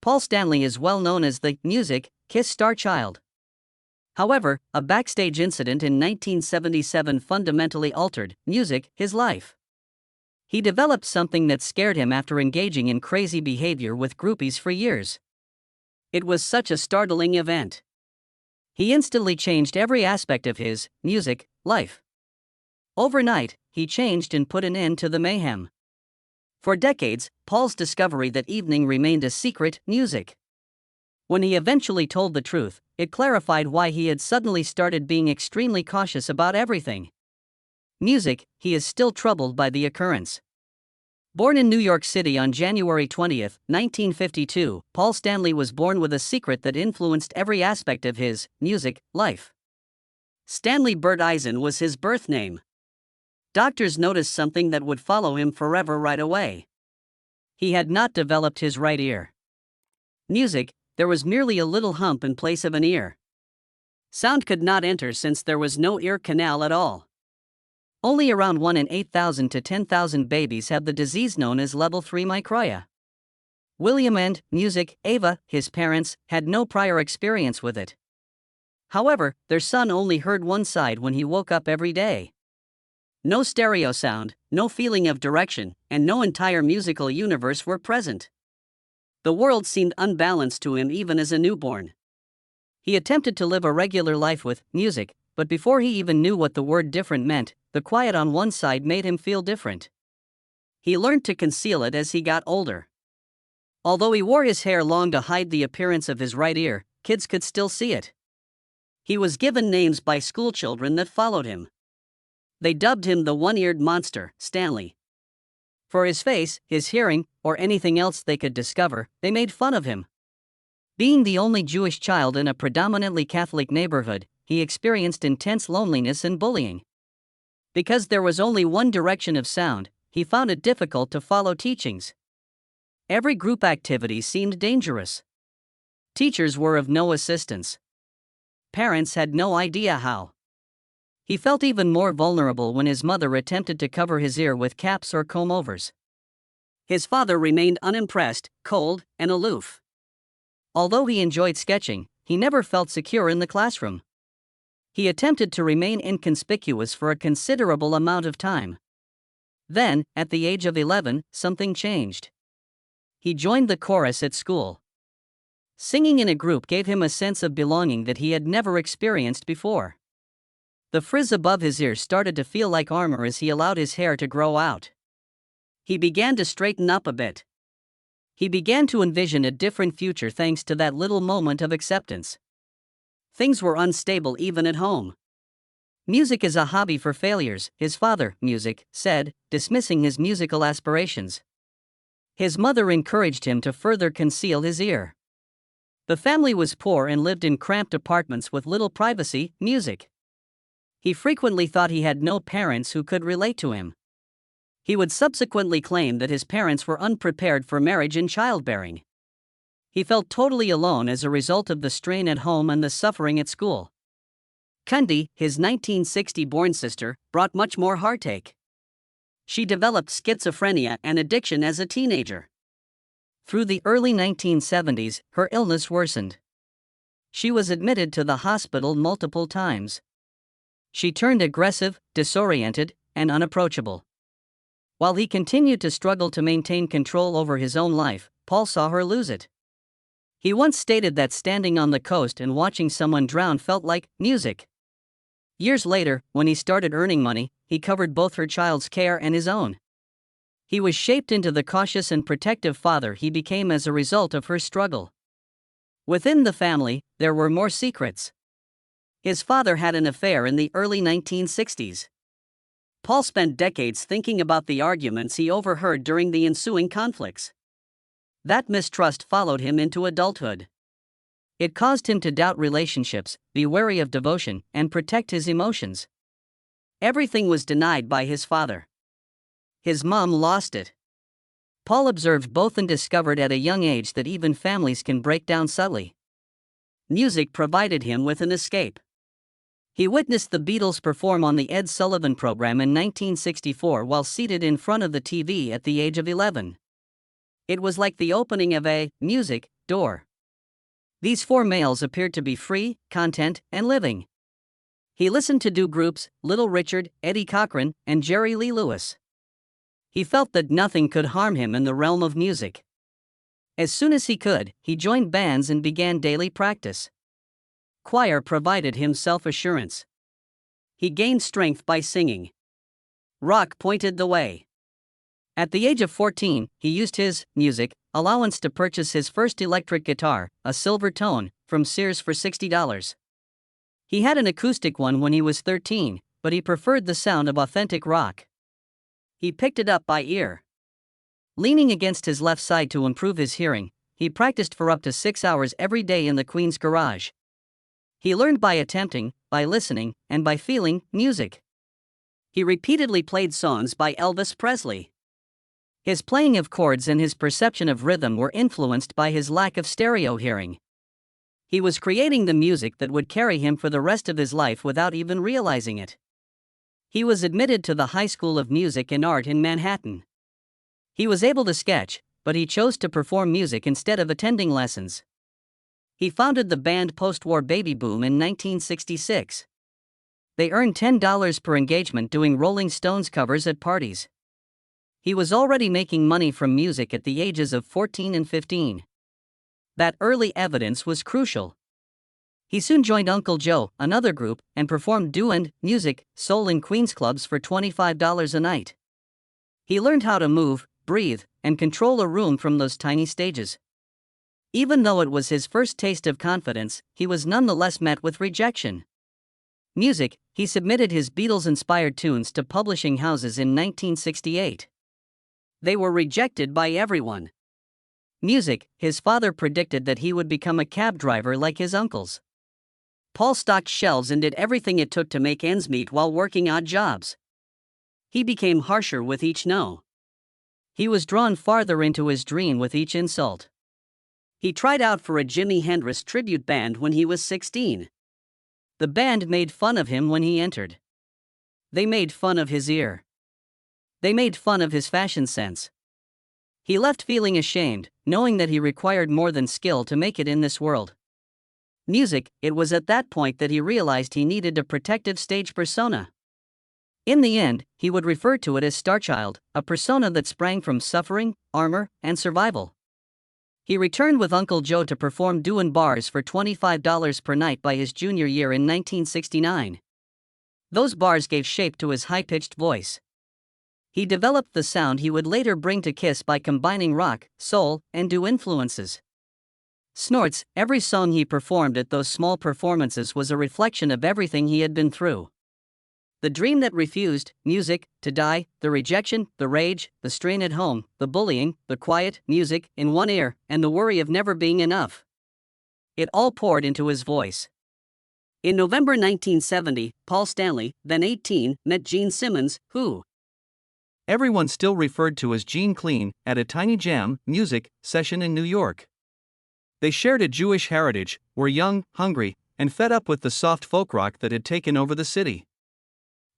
Paul Stanley is well known as the music Kiss star child. However, a backstage incident in 1977 fundamentally altered music his life. He developed something that scared him after engaging in crazy behavior with groupies for years. It was such a startling event. He instantly changed every aspect of his music life. Overnight, he changed and put an end to the mayhem. For decades, Paul's discovery that evening remained a secret music. When he eventually told the truth, it clarified why he had suddenly started being extremely cautious about everything. Music, he is still troubled by the occurrence. Born in New York City on January 20, 1952, Paul Stanley was born with a secret that influenced every aspect of his music life. Stanley Bert Eisen was his birth name. Doctors noticed something that would follow him forever right away. He had not developed his right ear. Music, there was merely a little hump in place of an ear. Sound could not enter since there was no ear canal at all. Only around 1 in 8,000 to 10,000 babies have the disease known as level 3 microia. William and music, Ava, his parents, had no prior experience with it. However, their son only heard one side when he woke up every day. No stereo sound, no feeling of direction, and no entire musical universe were present. The world seemed unbalanced to him even as a newborn. He attempted to live a regular life with music, but before he even knew what the word different meant, the quiet on one side made him feel different. He learned to conceal it as he got older. Although he wore his hair long to hide the appearance of his right ear, kids could still see it. He was given names by schoolchildren that followed him. They dubbed him the one-eared monster, Stanley. For his face, his hearing, or anything else they could discover, they made fun of him. Being the only Jewish child in a predominantly Catholic neighborhood, he experienced intense loneliness and bullying. Because there was only one direction of sound, he found it difficult to follow teachings. Every group activity seemed dangerous. Teachers were of no assistance. Parents had no idea how. He felt even more vulnerable when his mother attempted to cover his ear with caps or comb-overs. His father remained unimpressed, cold, and aloof. Although he enjoyed sketching, he never felt secure in the classroom. He attempted to remain inconspicuous for a considerable amount of time. Then, at the age of 11, something changed. He joined the chorus at school. Singing in a group gave him a sense of belonging that he had never experienced before. The frizz above his ears started to feel like armor as he allowed his hair to grow out. He began to straighten up a bit. He began to envision a different future thanks to that little moment of acceptance. Things were unstable even at home. Music is a hobby for failures, his father, music, said, dismissing his musical aspirations. His mother encouraged him to further conceal his ear. The family was poor and lived in cramped apartments with little privacy, music. He frequently thought he had no parents who could relate to him. He would subsequently claim that his parents were unprepared for marriage and childbearing. He felt totally alone as a result of the strain at home and the suffering at school. Kundi, his 1960-born sister, brought much more heartache. She developed schizophrenia and addiction as a teenager. Through the early 1970s, her illness worsened. She was admitted to the hospital multiple times. She turned aggressive, disoriented, and unapproachable. While he continued to struggle to maintain control over his own life, Paul saw her lose it. He once stated that standing on the coast and watching someone drown felt like music. Years later, when he started earning money, he covered both her child's care and his own. He was shaped into the cautious and protective father he became as a result of her struggle. Within the family, there were more secrets. His father had an affair in the early 1960s. Paul spent decades thinking about the arguments he overheard during the ensuing conflicts. That mistrust followed him into adulthood. It caused him to doubt relationships, be wary of devotion, and protect his emotions. Everything was denied by his father. His mom lost it. Paul observed both and discovered at a young age that even families can break down subtly. Music provided him with an escape. He witnessed the Beatles perform on the Ed Sullivan program in 1964 while seated in front of the TV at the age of 11. It was like the opening of a music door. These four males appeared to be free, content, and living. He listened to do groups, Little Richard, Eddie Cochran, and Jerry Lee Lewis. He felt that nothing could harm him in the realm of music. As soon as he could, he joined bands and began daily practice. Choir provided him self-assurance. He gained strength by singing. Rock pointed the way. At the age of 14, he used his music allowance to purchase his first electric guitar, a silver tone, from Sears for $60. He had an acoustic one when he was 13, but he preferred the sound of authentic rock. He picked it up by ear. Leaning against his left side to improve his hearing, he practiced for up to 6 hours every day in the Queen's garage. He learned by attempting, by listening, and by feeling music. He repeatedly played songs by Elvis Presley. His playing of chords and his perception of rhythm were influenced by his lack of stereo hearing. He was creating the music that would carry him for the rest of his life without even realizing it. He was admitted to the High School of Music and Art in Manhattan. He was able to sketch, but he chose to perform music instead of attending lessons. He founded the band Post-War Baby Boom in 1966. They earned $10 per engagement doing Rolling Stones covers at parties. He was already making money from music at the ages of 14 and 15. That early evidence was crucial. He soon joined Uncle Joe, another group, and performed doo-wop, music, soul in Queens clubs for $25 a night. He learned how to move, breathe, and control a room from those tiny stages. Even though it was his first taste of confidence, he was nonetheless met with rejection. Music, he submitted his Beatles-inspired tunes to publishing houses in 1968. They were rejected by everyone. Music, his father predicted that he would become a cab driver like his uncles. Paul stocked shelves and did everything it took to make ends meet while working odd jobs. He became harsher with each no. He was drawn farther into his dream with each insult. He tried out for a Jimi Hendrix tribute band when he was 16. The band made fun of him when he entered. They made fun of his ear. They made fun of his fashion sense. He left feeling ashamed, knowing that he required more than skill to make it in this world. Music, it was at that point that he realized he needed a protective stage persona. In the end, he would refer to it as Starchild, a persona that sprang from suffering, armor, and survival. He returned with Uncle Joe to perform doo-wop bars for $25 per night by his junior year in 1969. Those bars gave shape to his high-pitched voice. He developed the sound he would later bring to Kiss by combining rock, soul, and doo influences. Snorts, every song he performed at those small performances was a reflection of everything he had been through. The dream that refused, music, to die, the rejection, the rage, the strain at home, the bullying, the quiet, music, in one ear, and the worry of never being enough. It all poured into his voice. In November 1970, Paul Stanley, then 18, met Gene Simmons, who everyone still referred to as Gene Clean, at a tiny jam music session in New York. They shared a Jewish heritage, were young, hungry, and fed up with the soft folk rock that had taken over the city.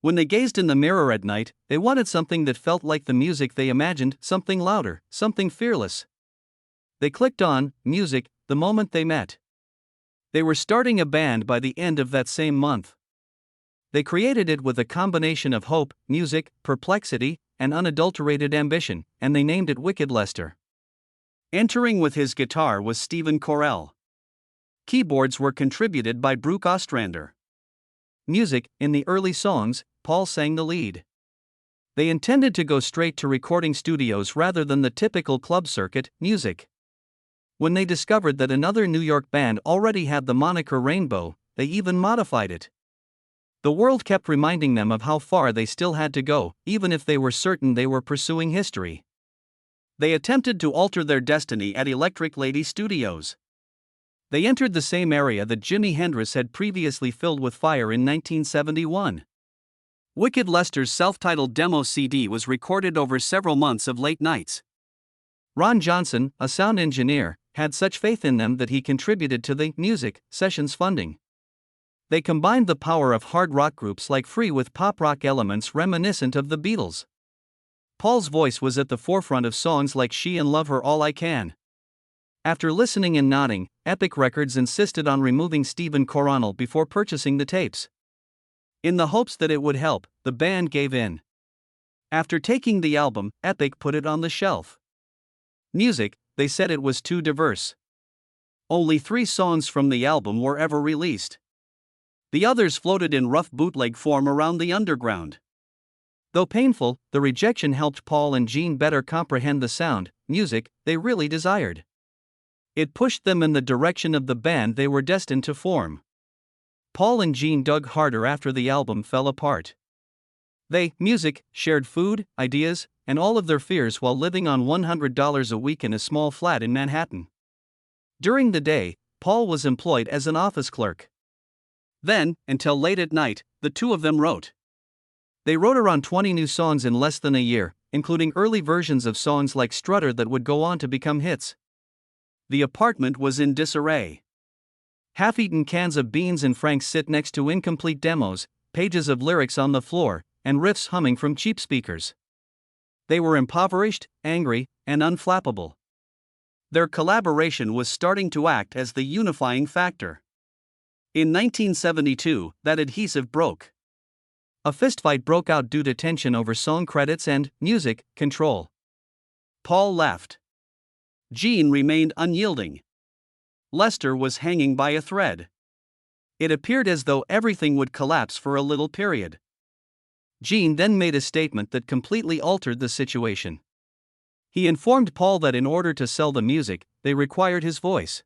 When they gazed in the mirror at night, they wanted something that felt like the music they imagined, something louder, something fearless. They clicked on music the moment they met. They were starting a band by the end of that same month. They created it with a combination of hope, music, perplexity, and unadulterated ambition, and they named it Wicked Lester. Entering with his guitar was Stephen Corell. Keyboards were contributed by Brooke Ostrander. Music, in the early songs, Paul sang the lead. They intended to go straight to recording studios rather than the typical club circuit music. When they discovered that another New York band already had the moniker Rainbow, they even modified it. The world kept reminding them of how far they still had to go, even if they were certain they were pursuing history. They attempted to alter their destiny at Electric Lady Studios. They entered the same area that Jimi Hendrix had previously filled with fire in 1971. Wicked Lester's self-titled demo CD was recorded over several months of late nights. Ron Johnson, a sound engineer, had such faith in them that he contributed to the music sessions funding. They combined the power of hard rock groups like Free with pop rock elements reminiscent of the Beatles. Paul's voice was at the forefront of songs like She and Love Her All I Can. After listening and nodding, Epic Records insisted on removing Stephen Coronel before purchasing the tapes. In the hopes that it would help, the band gave in. After taking the album, Epic put it on the shelf. Music, they said it was too diverse. Only 3 songs from the album were ever released. The others floated in rough bootleg form around the underground. Though painful, the rejection helped Paul and Gene better comprehend the sound, music, they really desired. It pushed them in the direction of the band they were destined to form. Paul and Gene dug harder after the album fell apart. They, music, shared food, ideas, and all of their fears while living on $100 a week in a small flat in Manhattan. During the day, Paul was employed as an office clerk. Then, until late at night, the two of them wrote. They wrote around 20 new songs in less than a year, including early versions of songs like Strutter that would go on to become hits. The apartment was in disarray. Half-eaten cans of beans and franks sit next to incomplete demos, pages of lyrics on the floor, and riffs humming from cheap speakers. They were impoverished, angry, and unflappable. Their collaboration was starting to act as the unifying factor. In 1972, that adhesive broke. A fistfight broke out due to tension over song credits and, music, control. Paul left. Gene remained unyielding. Lester was hanging by a thread. It appeared as though everything would collapse for a little period. Gene then made a statement that completely altered the situation. He informed Paul that in order to sell the music, they required his voice.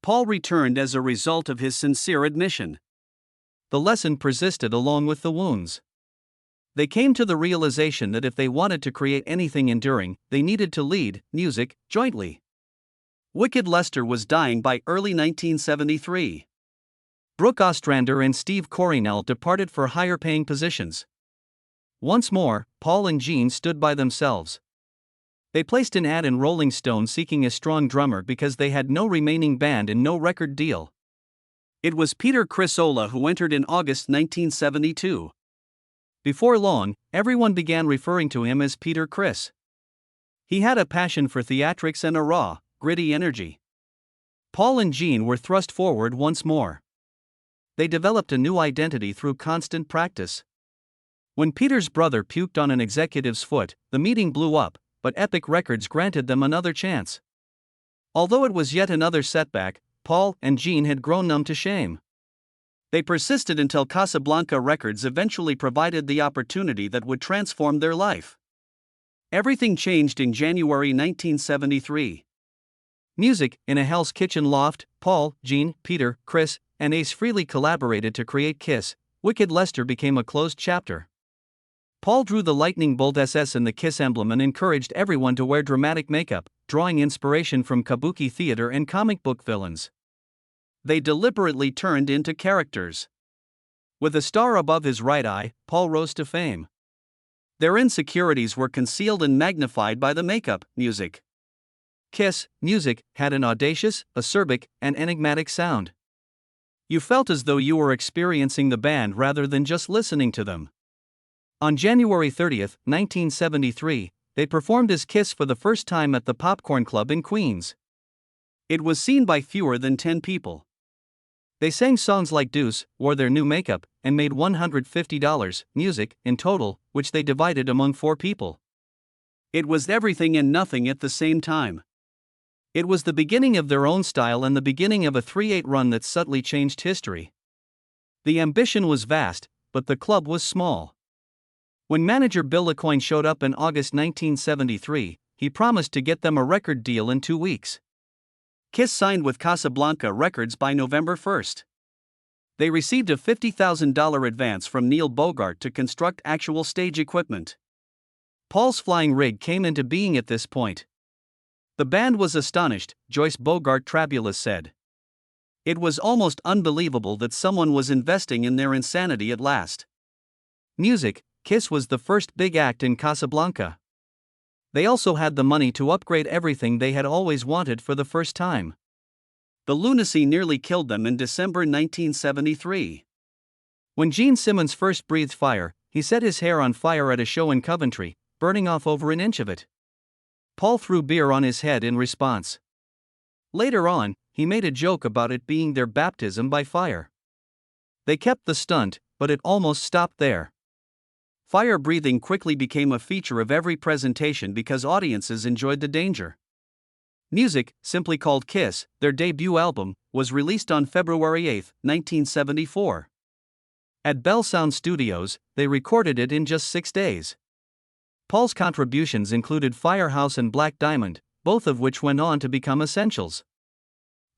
Paul returned as a result of his sincere admission. The lesson persisted along with the wounds. They came to the realization that if they wanted to create anything enduring, they needed to lead, music, jointly. Wicked Lester was dying by early 1973. Brooke Ostrander and Steve Coronel departed for higher-paying positions. Once more, Paul and Gene stood by themselves. They placed an ad in Rolling Stone seeking a strong drummer because they had no remaining band and no record deal. It was Peter Crisola who entered in August 1972. Before long, everyone began referring to him as Peter Criss. He had a passion for theatrics and a raw, gritty energy. Paul and Gene were thrust forward once more. They developed a new identity through constant practice. When Peter's brother puked on an executive's foot, the meeting blew up, but Epic Records granted them another chance. Although it was yet another setback, Paul and Gene had grown numb to shame. They persisted until Casablanca Records eventually provided the opportunity that would transform their life. Everything changed in January 1973. Music, in a Hell's Kitchen loft, Paul, Gene, Peter, Criss, and Ace freely collaborated to create Kiss. Wicked Lester became a closed chapter. Paul drew the lightning bolt SS in the Kiss emblem and encouraged everyone to wear dramatic makeup, drawing inspiration from kabuki theater and comic book villains. They deliberately turned into characters. With a star above his right eye, Paul rose to fame. Their insecurities were concealed and magnified by the makeup, music. Kiss, music, had an audacious, acerbic, and enigmatic sound. You felt as though you were experiencing the band rather than just listening to them. On January 30, 1973, they performed as Kiss for the first time at the Popcorn Club in Queens. It was seen by fewer than 10 people. They sang songs like Deuce, wore their new makeup, and made $150, music, in total, which they divided among 4 people. It was everything and nothing at the same time. It was the beginning of their own style and the beginning of a 3-8 run that subtly changed history. The ambition was vast, but the club was small. When manager Bill LaCoin showed up in August 1973, he promised to get them a record deal in 2 weeks. Kiss signed with Casablanca Records by November 1. They received a $50,000 advance from Neil Bogart to construct actual stage equipment. Paul's flying rig came into being at this point. The band was astonished, Joyce Bogart Trabulus said. It was almost unbelievable that someone was investing in their insanity at last. Music, Kiss was the first big act in Casablanca. They also had the money to upgrade everything they had always wanted for the first time. The lunacy nearly killed them in December 1973. When Gene Simmons first breathed fire, he set his hair on fire at a show in Coventry, burning off over an inch of it. Paul threw beer on his head in response. Later on, he made a joke about it being their baptism by fire. They kept the stunt, but it almost stopped there. Fire breathing quickly became a feature of every presentation because audiences enjoyed the danger. Music, simply called Kiss, their debut album, was released on February 8, 1974. At Bell Sound Studios, they recorded it in just 6 days. Paul's contributions included Firehouse and Black Diamond, both of which went on to become essentials.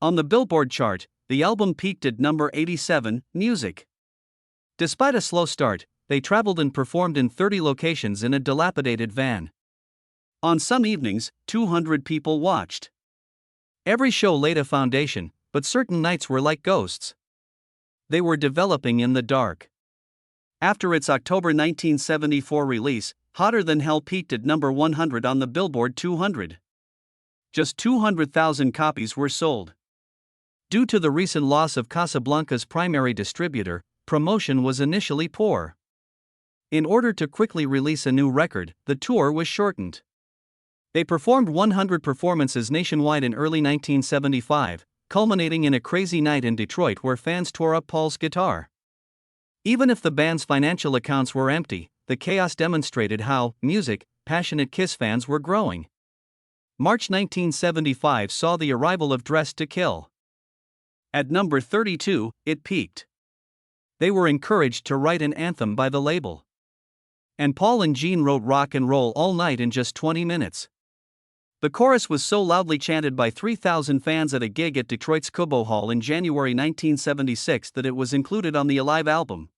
On the Billboard chart, the album peaked at number 87, Music. Despite a slow start, they traveled and performed in 30 locations in a dilapidated van. On some evenings, 200 people watched. Every show laid a foundation, but certain nights were like ghosts. They were developing in the dark. After its October 1974 release, Hotter Than Hell peaked at number 100 on the Billboard 200. Just 200,000 copies were sold. Due to the recent loss of Casablanca's primary distributor, promotion was initially poor. In order to quickly release a new record, the tour was shortened. They performed 100 performances nationwide in early 1975, culminating in a crazy night in Detroit where fans tore up Paul's guitar. Even if the band's financial accounts were empty, the chaos demonstrated how passionate Kiss fans were growing. March 1975 saw the arrival of Dressed to Kill. At number 32, it peaked. They were encouraged to write an anthem by the label. And Paul and Gene wrote Rock and Roll All Night in just 20 minutes. The chorus was so loudly chanted by 3,000 fans at a gig at Detroit's Cobo Hall in January 1976 that it was included on the Alive album.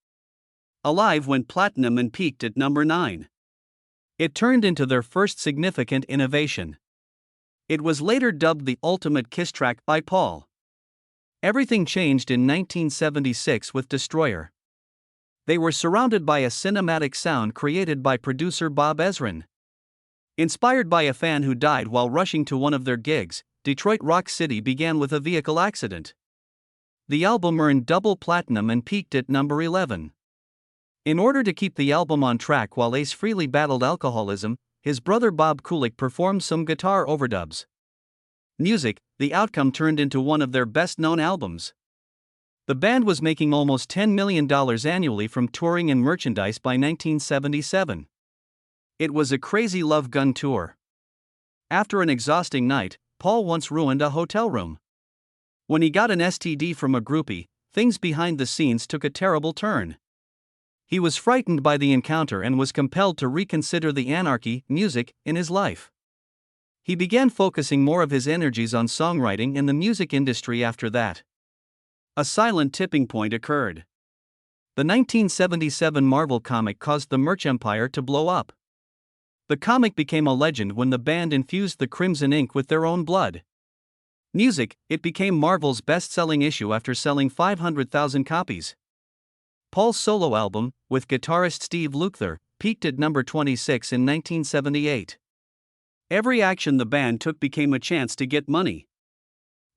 Alive went platinum and peaked at number 9. It turned into their first significant innovation. It was later dubbed the ultimate Kiss track by Paul. Everything changed in 1976 with Destroyer. They were surrounded by a cinematic sound created by producer Bob Ezrin. Inspired by a fan who died while rushing to one of their gigs, Detroit Rock City began with a vehicle accident. The album earned double platinum and peaked at number 11. In order to keep the album on track while Ace Frehley battled alcoholism, his brother Bob Kulick performed some guitar overdubs. Music, the outcome turned into one of their best-known albums. The band was making almost $10 million annually from touring and merchandise by 1977. It was a crazy love gun tour. After an exhausting night, Paul once ruined a hotel room. When he got an STD from a groupie, things behind the scenes took a terrible turn. He was frightened by the encounter and was compelled to reconsider the anarchy, music, in his life. He began focusing more of his energies on songwriting and the music industry after that. A silent tipping point occurred. The 1977 Marvel comic caused the merch empire to blow up. The comic became a legend when the band infused the crimson ink with their own blood. Music, it became Marvel's best-selling issue after selling 500,000 copies. Paul's solo album, with guitarist Steve Lukather, peaked at number 26 in 1978. Every action the band took became a chance to get money.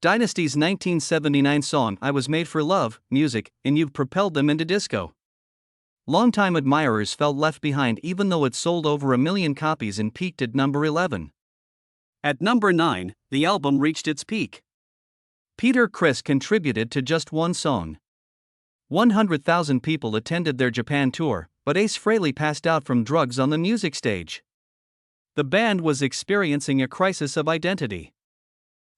Dynasty's 1979 song I Was Made for Love, Music, and You've propelled them into disco. Longtime admirers felt left behind even though it sold over 1 million copies and peaked at number 11. At number 9, the album reached its peak. Peter Criss contributed to just one song. 100,000 people attended their Japan tour, but Ace Frehley passed out from drugs on the music stage. The band was experiencing a crisis of identity.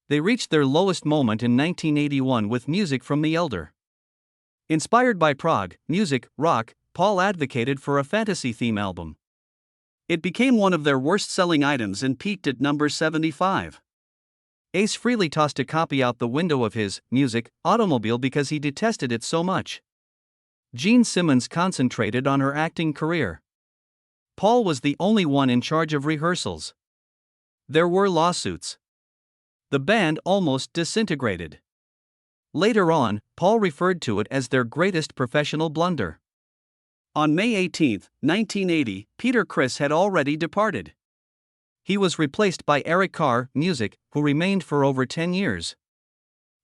They reached their lowest moment in 1981 with Music from the Elder. Inspired by prog, music, rock, Paul advocated for a fantasy theme album. It became one of their worst-selling items and peaked at number 75. Ace Frehley tossed a copy out the window of his music automobile because he detested it so much. Gene Simmons concentrated on her acting career. Paul was the only one in charge of rehearsals. There were lawsuits. The band almost disintegrated. Later on, Paul referred to it as their greatest professional blunder. On May 18, 1980, Peter Criss had already departed. He was replaced by Eric Carr, Music, who remained for over 10 years.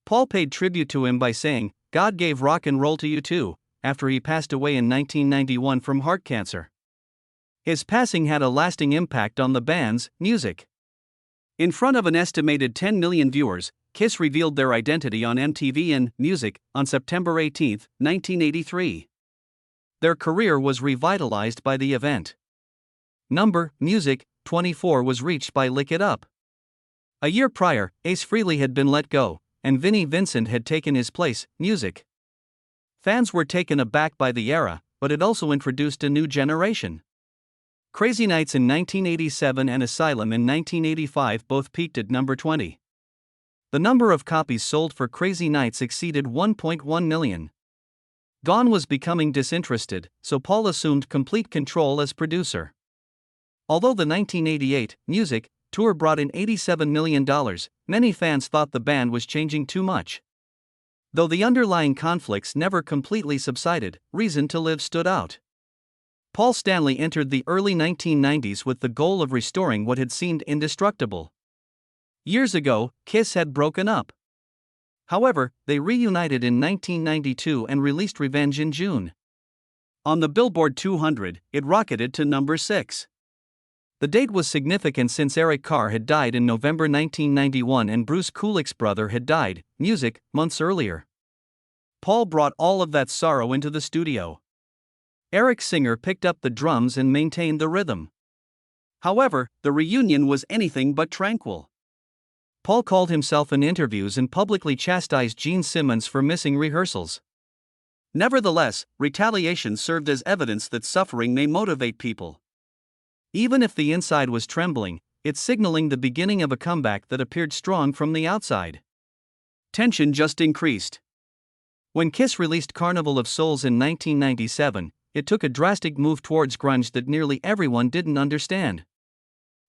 Paul paid tribute to him by saying, "God gave rock and roll to you too," after he passed away in 1991 from heart cancer. His passing had a lasting impact on the band's music. In front of an estimated 10 million viewers, Kiss revealed their identity on MTV and Music on September 18, 1983. Their career was revitalized by the event. Number Music 24 was reached by Lick It Up. A year prior, Ace Frehley had been let go, and Vinnie Vincent had taken his place, Music. Fans were taken aback by the era, but it also introduced a new generation. Crazy Nights in 1987 and Asylum in 1985 both peaked at number 20. The number of copies sold for Crazy Nights exceeded 1.1 million. Gone was becoming disinterested, so Paul assumed complete control as producer. Although the 1988 Music tour brought in $87 million, many fans thought the band was changing too much. Though the underlying conflicts never completely subsided, Reason to Live stood out. Paul Stanley entered the early 1990s with the goal of restoring what had seemed indestructible. Years ago, Kiss had broken up. However, they reunited in 1992 and released Revenge in June. On the Billboard 200, it rocketed to number 6. The date was significant since Eric Carr had died in November 1991 and Bruce Kulick's brother had died, Music, months earlier. Paul brought all of that sorrow into the studio. Eric Singer picked up the drums and maintained the rhythm. However, the reunion was anything but tranquil. Paul called himself in interviews and publicly chastised Gene Simmons for missing rehearsals. Nevertheless, retaliation served as evidence that suffering may motivate people. Even if the inside was trembling, it's signaling the beginning of a comeback that appeared strong from the outside. Tension just increased. When Kiss released Carnival of Souls in 1997, it took a drastic move towards grunge that nearly everyone didn't understand.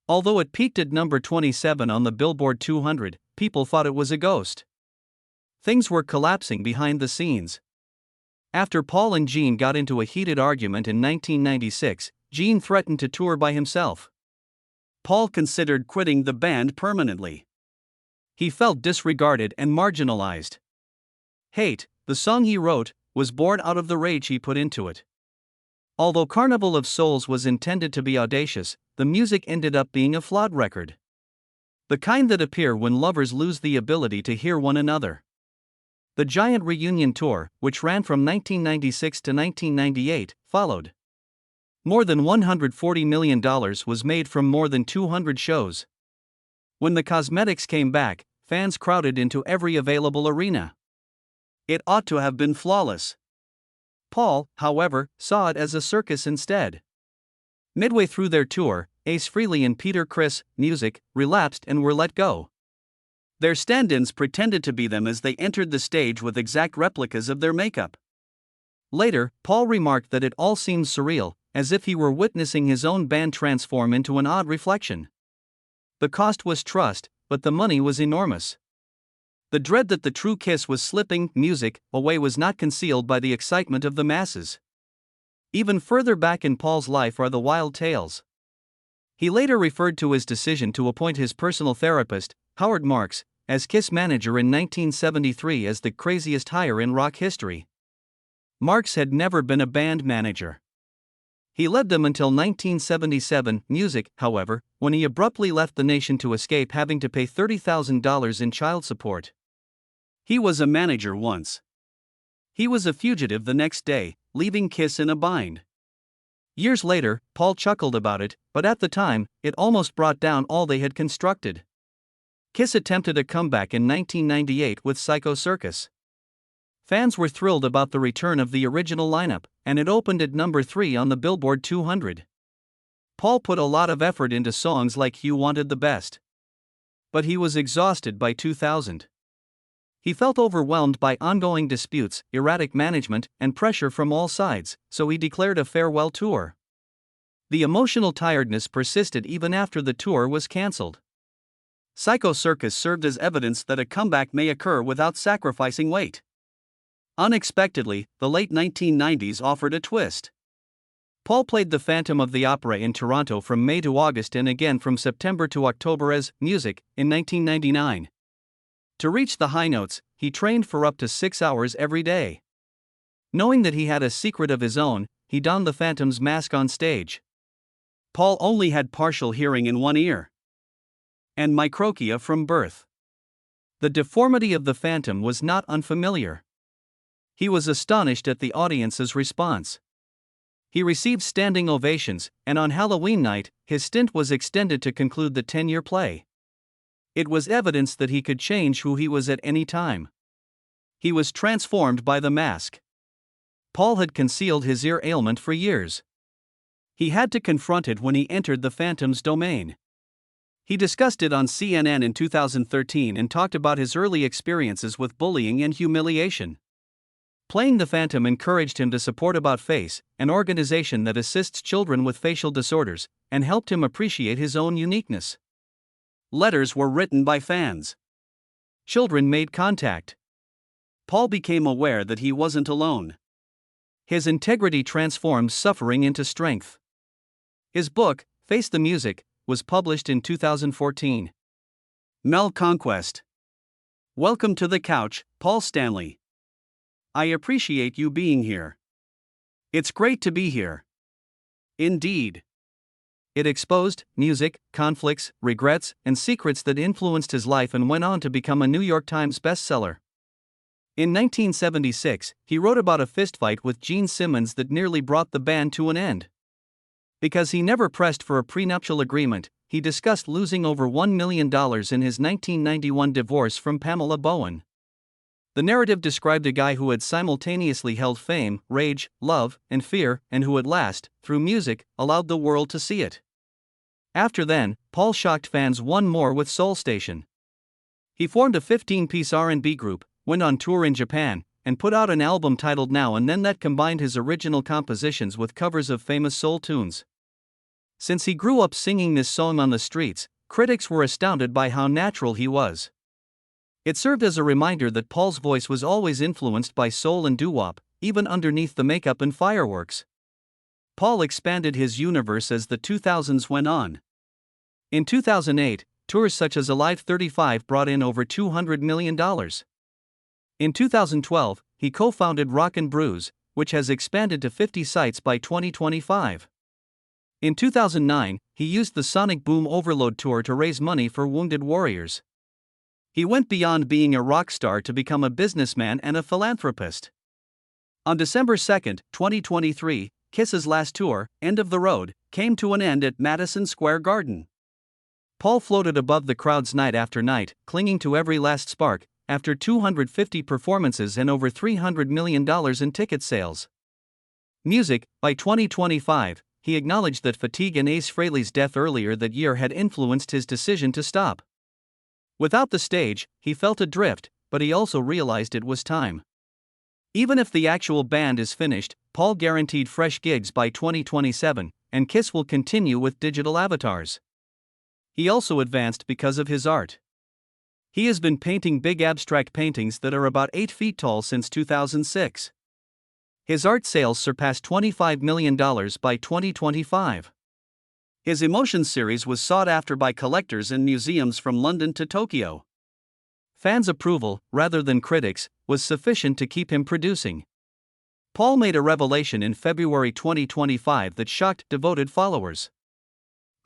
Although it peaked at number 27 on the Billboard 200, people thought it was a ghost. Things were collapsing behind the scenes. After Paul and Gene got into a heated argument in 1996, Gene threatened to tour by himself. Paul considered quitting the band permanently. He felt disregarded and marginalized. Hate, the song he wrote, was born out of the rage he put into it. Although Carnival of Souls was intended to be audacious, the music ended up being a flawed record. The kind that appear when lovers lose the ability to hear one another. The giant reunion tour, which ran from 1996 to 1998, followed. More than $140 million was made from more than 200 shows. When the cosmetics came back, fans crowded into every available arena. It ought to have been flawless. Paul, however, saw it as a circus instead. Midway through their tour, Ace Frehley and Peter Criss, Music, relapsed and were let go. Their stand-ins pretended to be them as they entered the stage with exact replicas of their makeup. Later, Paul remarked that it all seemed surreal, as if he were witnessing his own band transform into an odd reflection. The cost was trust, but the money was enormous. The dread that the true Kiss was slipping Music away was not concealed by the excitement of the masses. Even further back in Paul's life are the wild tales. He later referred to his decision to appoint his personal therapist, Howard Marks, as Kiss manager in 1973 as the craziest hire in rock history. Marks had never been a band manager. He led them until 1977 Music, however, when he abruptly left the nation to escape having to pay $30,000 in child support. He was a manager once. He was a fugitive the next day, leaving Kiss in a bind. Years later, Paul chuckled about it, but at the time, it almost brought down all they had constructed. Kiss attempted a comeback in 1998 with Psycho Circus. Fans were thrilled about the return of the original lineup, and it opened at number 3 on the Billboard 200. Paul put a lot of effort into songs like You Wanted the Best. But he was exhausted by 2000. He felt overwhelmed by ongoing disputes, erratic management, and pressure from all sides, so he declared a farewell tour. The emotional tiredness persisted even after the tour was cancelled. Psycho Circus served as evidence that a comeback may occur without sacrificing weight. Unexpectedly, the late 1990s offered a twist. Paul played the Phantom of the Opera in Toronto from May to August and again from September to October as Music in 1999. To reach the high notes, he trained for up to 6 hours every day. Knowing that he had a secret of his own, he donned the Phantom's mask on stage. Paul only had partial hearing in one ear and microchia from birth. The deformity of the Phantom was not unfamiliar. He was astonished at the audience's response. He received standing ovations, and on Halloween night, his stint was extended to conclude the 10-year play. It was evidence that he could change who he was at any time. He was transformed by the mask. Paul had concealed his ear ailment for years. He had to confront it when he entered the Phantom's domain. He discussed it on CNN in 2013 and talked about his early experiences with bullying and humiliation. Playing the Phantom encouraged him to support About Face, an organization that assists children with facial disorders, and helped him appreciate his own uniqueness. Letters were written by fans. Children made contact. Paul became aware that he wasn't alone. His integrity transformed suffering into strength. His book, Face the Music, was published in 2014. Mel Conquest. Welcome to the couch, Paul Stanley. I appreciate you being here. It's great to be here. Indeed. It exposed music, conflicts, regrets, and secrets that influenced his life and went on to become a New York Times bestseller. In 1976, he wrote about a fistfight with Gene Simmons that nearly brought the band to an end. Because he never pressed for a prenuptial agreement, he discussed losing over $1 million in his 1991 divorce from Pamela Bowen. The narrative described a guy who had simultaneously held fame, rage, love, and fear, and who at last, through music, allowed the world to see it. After then, Paul shocked fans one more with Soul Station. He formed a 15-piece R&B group, went on tour in Japan, and put out an album titled Now and Then that combined his original compositions with covers of famous soul tunes. Since he grew up singing this song on the streets, critics were astounded by how natural he was. It served as a reminder that Paul's voice was always influenced by soul and doo-wop, even underneath the makeup and fireworks. Paul expanded his universe as the 2000s went on. In 2008, tours such as Alive 35 brought in over $200 million. In 2012, he co-founded Rock and Brews, which has expanded to 50 sites by 2025. In 2009, he used the Sonic Boom Overload Tour to raise money for wounded warriors. He went beyond being a rock star to become a businessman and a philanthropist. On December 2, 2023, Kiss's last tour, End of the Road, came to an end at Madison Square Garden. Paul floated above the crowds night after night, clinging to every last spark, after 250 performances and over $300 million in ticket sales. Music. By 2025, he acknowledged that fatigue and Ace Frehley's death earlier that year had influenced his decision to stop. Without the stage, he felt adrift, but he also realized it was time. Even if the actual band is finished, Paul guaranteed fresh gigs by 2027, and Kiss will continue with digital avatars. He also advanced because of his art. He has been painting big abstract paintings that are about 8 feet tall since 2006. His art sales surpassed $25 million by 2025. His Emotions series was sought after by collectors and museums from London to Tokyo. Fans' approval, rather than critics, was sufficient to keep him producing. Paul made a revelation in February 2025 that shocked devoted followers.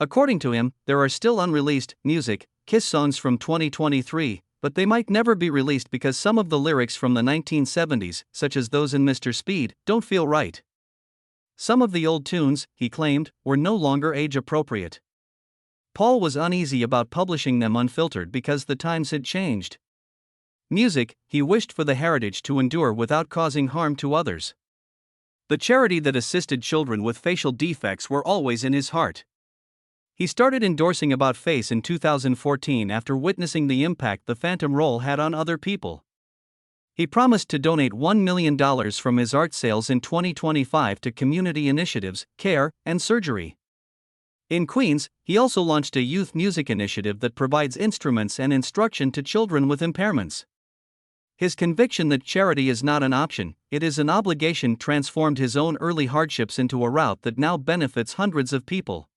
According to him, there are still unreleased music, Kiss songs from 2023, but they might never be released because some of the lyrics from the 1970s, such as those in Mr. Speed, don't feel right. Some of the old tunes, he claimed, were no longer age-appropriate. Paul was uneasy about publishing them unfiltered because the times had changed. Music, he wished for the heritage to endure without causing harm to others. The charity that assisted children with facial defects were always in his heart. He started endorsing About Face in 2014 after witnessing the impact the Phantom role had on other people. He promised to donate $1 million from his art sales in 2025 to community initiatives, care, and surgery. In Queens, he also launched a youth music initiative that provides instruments and instruction to children with impairments. His conviction that charity is not an option, it is an obligation transformed his own early hardships into a route that now benefits hundreds of people.